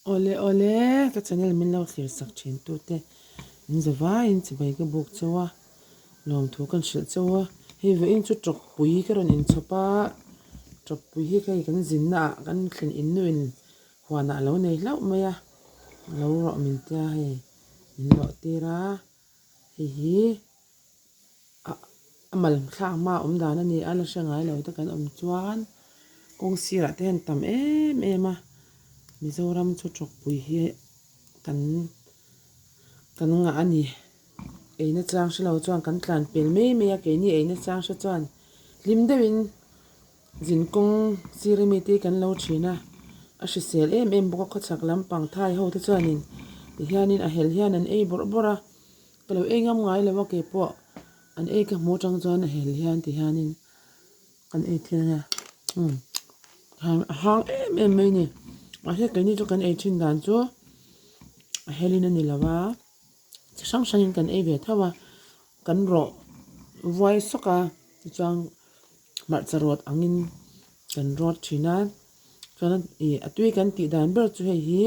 Ole, ka channel min lo thlir sak thin tu te in zawa in chibai ka buk chawa lom thu kan shil chawa he ve in chu tok pui ka ron in chopa tok pui hi kai kan zin na kan thlen in nu in huana lo nei lau maya lo ro min ta he in lo tira hi amal kha ma dan ani ala shangai lo ta kan chuan kong sira te han tam em Mizoram chu chok pui hi kan nga ani eina chang shilo chuan kan tlan pel me ya ke ni eina chang sha chuan lim dewin jin kong sirimi te kan lo thina a hrisel em bok kha chak lampang thai ho te chuanin ti hianin a hel hian an ei bora kalo engam ngai lewa ke po an ei ka mo tang chuan a hel hian ti hianin kan ei thina hang em mai ni a he kan ni chu kan ei thin dan chu a helina ni lawa sang sangin kan ei ve thawa kan ro voi soka chuang mar charot angin kan rot thina chuan atui kan ti dan ber chu hi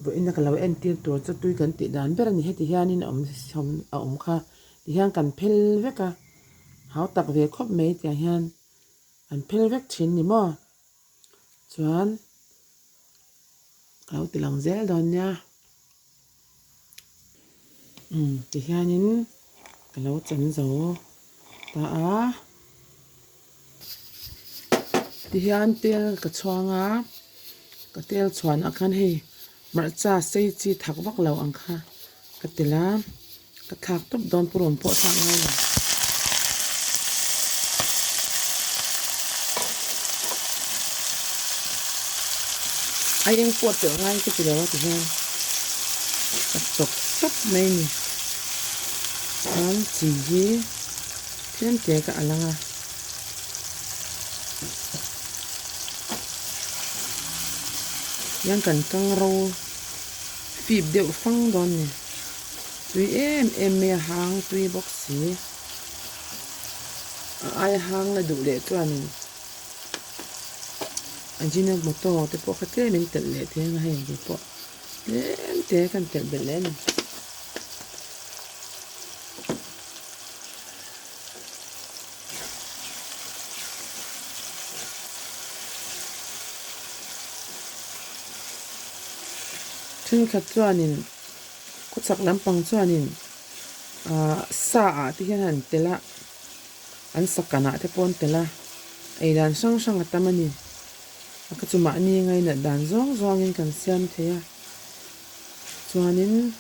bo in ka lawa en tir tur chu tui kan ti dan ber ani heti hianin om kha ti hian kan phel veka hau tak ve khop mai ti hian an phel vek thin ni mo chuan kau ti lang zel don nya ti hianin kalau chan zo ta a ti hian tel ka chuanga ka tel chuan akhan he marcha sei chi thak wak lo ang kha ka tela ka thak top don puron po thak ngai lo ai em pot te ngai ki ti lo ti hian ka chok chop mai ni an chi hi thiam te ka alanga yang kan kang ro fib deuh fang don ni tui em me hang tui box si ai hang la du le chuan anjina moto te po khate min tel le the nga he di po te kan tel belen tin khat chuanin ko chak lampang chuanin sa ti hian tela an sakana te pon tela ei dan sang atamani ka chuma ni ngai na dan zong in kan siam theya chuanin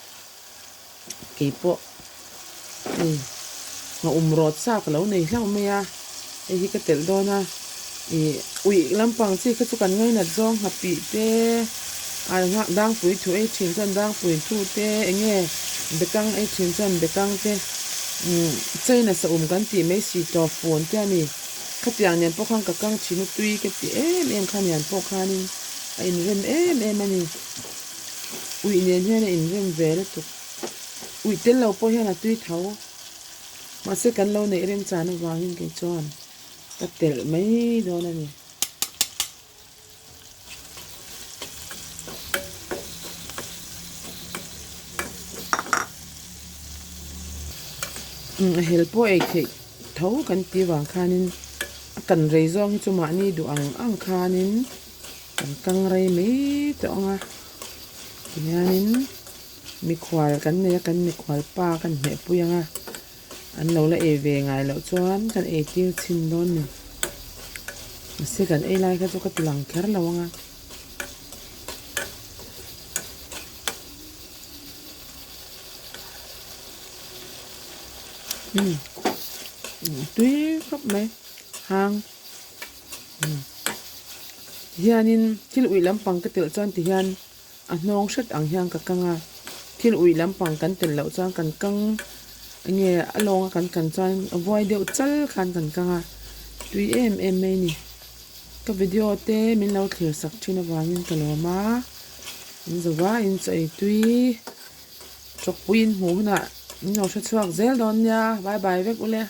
keipo nga umrot sa ka lo nei hlau me ya hi ka tel dona ui lampang chi ka chu kan ngai na zong happy te nga dang pui thu ei thin chan dang pui thu te enge bekang ei thin chan bekang te chaina sa kan ti mai si to phone te ani khatiang nen po khang ka kang thinu tui ke ti em khan yan po khanin a in rem em ani ui nen hian in rem vel tu ui tel lo po hian a tui thau ma se kan lo nei rem chan wangin ke chon ta tel mai don ani hel po ei thei thau kan ti wang khanin kan rei zong chu ma ni du ang khanin kan kang rei me to nga yanin mi khwal kan ne kan mi khwal pa kan me puyanga an lo la e ve ngai lo chuan kan e til chin don ni se kan e lai ka chu ka tlang kher lo nga tui khop mai hang hianin thil ui lampang ka tel chan ti hian a hnong hret ang hian ka kanga thil ui lampang kan tel lo chan kan kang nge along kan chan avoid deuh chal khan kan kanga tui em mai ni ka video te min lo thlir sak thina wangin kaloma in zawa in chai tui chok puin hu na min lo hret chuak zel don nya bye vek ule